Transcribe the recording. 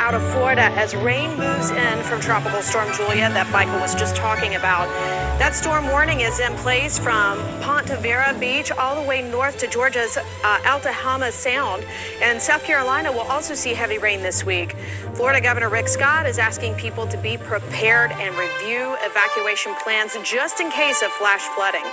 Out of Florida as rain moves in from Tropical Storm Julia that Michael was just talking about. That storm warning is in place from Ponte Vedra Beach all the way north to Georgia's Altahama Sound, and South Carolina will also see heavy rain this week. Florida Governor Rick Scott is asking people to be prepared and review evacuation plans just in case of flash flooding.